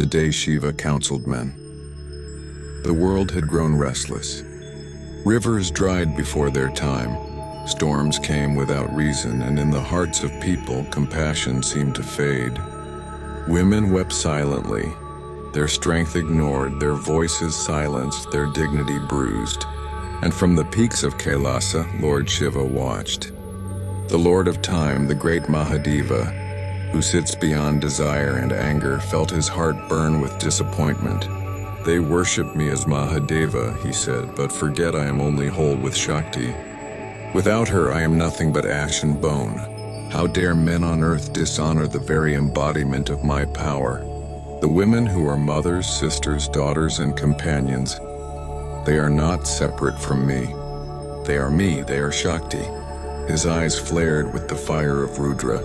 the day Shiva counseled men. The world had grown restless. Rivers dried before their time. Storms came without reason, and in the hearts of people, compassion seemed to fade. Women wept silently, their strength ignored, their voices silenced, their dignity bruised. And from the peaks of Kailasa, Lord Shiva watched. The Lord of Time, the great Mahadeva, who sits beyond desire and anger, felt his heart burn with disappointment. They worship me as Mahadeva, he said, but forget I am only whole with Shakti. Without her, I am nothing but ash and bone. How dare men on earth dishonor the very embodiment of my power? The women who are mothers, sisters, daughters, and companions, they are not separate from me. They are me, they are Shakti. His eyes flared with the fire of Rudra.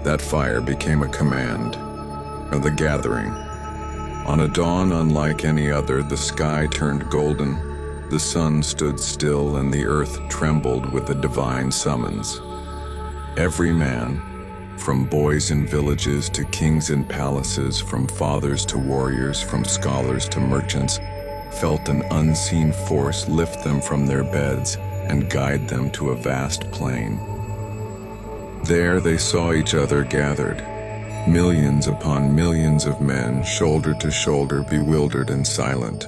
That fire became a command, the gathering. On a dawn unlike any other, the sky turned golden, the sun stood still, and the earth trembled with the divine summons. Every man, from boys in villages to kings in palaces, from fathers to warriors, from scholars to merchants, felt an unseen force lift them from their beds and guide them to a vast plain. There they saw each other gathered, millions upon millions of men, shoulder to shoulder, bewildered and silent.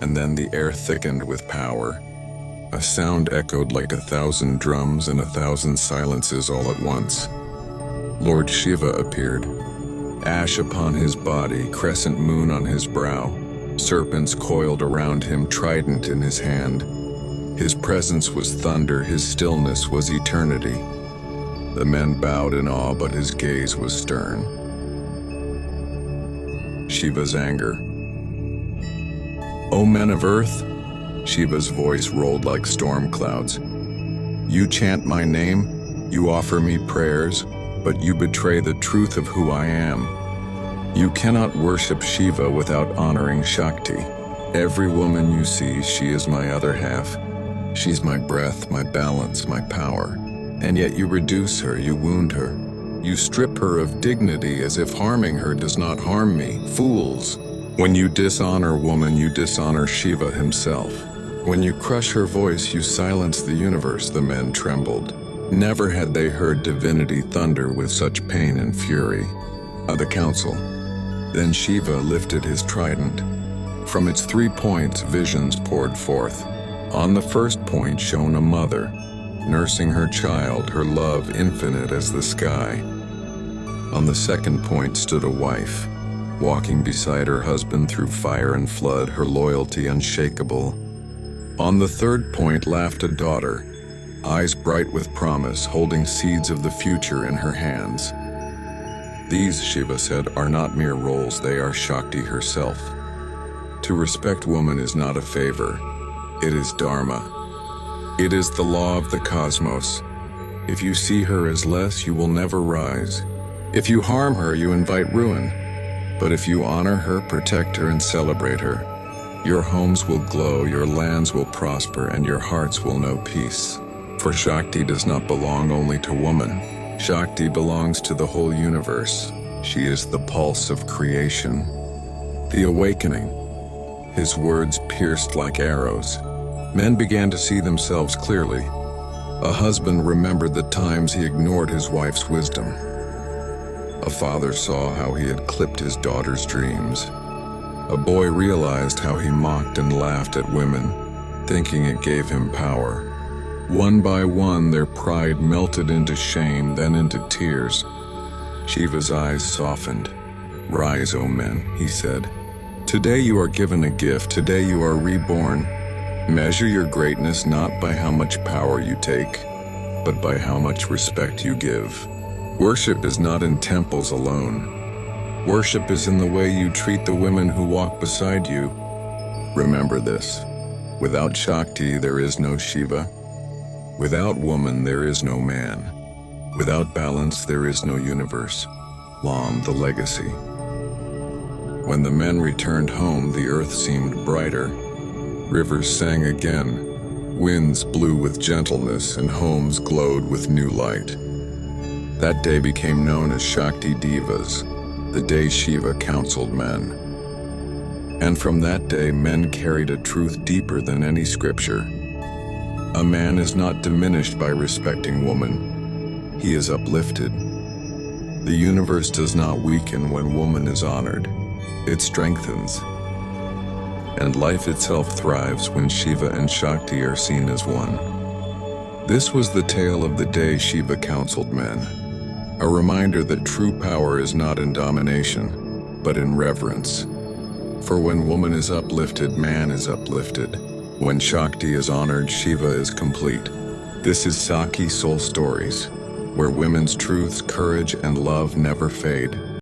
And then the air thickened with power. A sound echoed like 1,000 drums and 1,000 silences all at once. Lord Shiva appeared, ash upon his body, crescent moon on his brow. Serpents coiled around him, trident in his hand. His presence was thunder, his stillness was eternity. The men bowed in awe, but his gaze was stern. Shiva's anger. O men of earth, Shiva's voice rolled like storm clouds. You chant my name, you offer me prayers, but you betray the truth of who I am. You cannot worship Shiva without honoring Shakti. Every woman you see, she is my other half. She's my breath, my balance, my power. And yet you reduce her, you wound her. You strip her of dignity as if harming her does not harm me. Fools! When you dishonor woman, you dishonor Shiva himself. When you crush her voice, you silence the universe. The men trembled. Never had they heard divinity thunder with such pain and fury. The council. Then Shiva lifted his trident. From its 3 points, visions poured forth. On the first point shone a mother, nursing her child, her love infinite as the sky. On the second point stood a wife, walking beside her husband through fire and flood, her loyalty unshakable. On the third point laughed a daughter, eyes bright with promise, holding seeds of the future in her hands. These, Shiva said, are not mere roles, they are Shakti herself. To respect woman is not a favor, it is dharma. It is the law of the cosmos. If you see her as less, you will never rise. If you harm her, you invite ruin. But if you honor her, protect her, and celebrate her, your homes will glow, your lands will prosper, and your hearts will know peace. For Shakti does not belong only to woman. Shakti belongs to the whole universe. She is the pulse of creation. The awakening. His words pierced like arrows. Men began to see themselves clearly. A husband remembered the times he ignored his wife's wisdom. A father saw how he had clipped his daughter's dreams. A boy realized how he mocked and laughed at women, thinking it gave him power. One by one, their pride melted into shame, then into tears. Shiva's eyes softened. Rise, O men, he said. Today you are given a gift. Today you are reborn. Measure your greatness not by how much power you take, but by how much respect you give. Worship is not in temples alone. Worship is in the way you treat the women who walk beside you. Remember this. Without Shakti, there is no Shiva. Without woman, there is no man. Without balance, there is no universe. Long the legacy. When the men returned home, the earth seemed brighter. Rivers sang again. Winds blew with gentleness, and homes glowed with new light. That day became known as Shakti Divas, the day Shiva counseled men. And from that day, men carried a truth deeper than any scripture. A man is not diminished by respecting woman. He is uplifted. The universe does not weaken when woman is honored. It strengthens. And life itself thrives when Shiva and Shakti are seen as one. This was the tale of the day Shiva counseled men. A reminder that true power is not in domination, but in reverence. For when woman is uplifted, man is uplifted. When Shakti is honored, Shiva is complete. This is Sakhi Soul Stories, where women's truths, courage, and love never fade.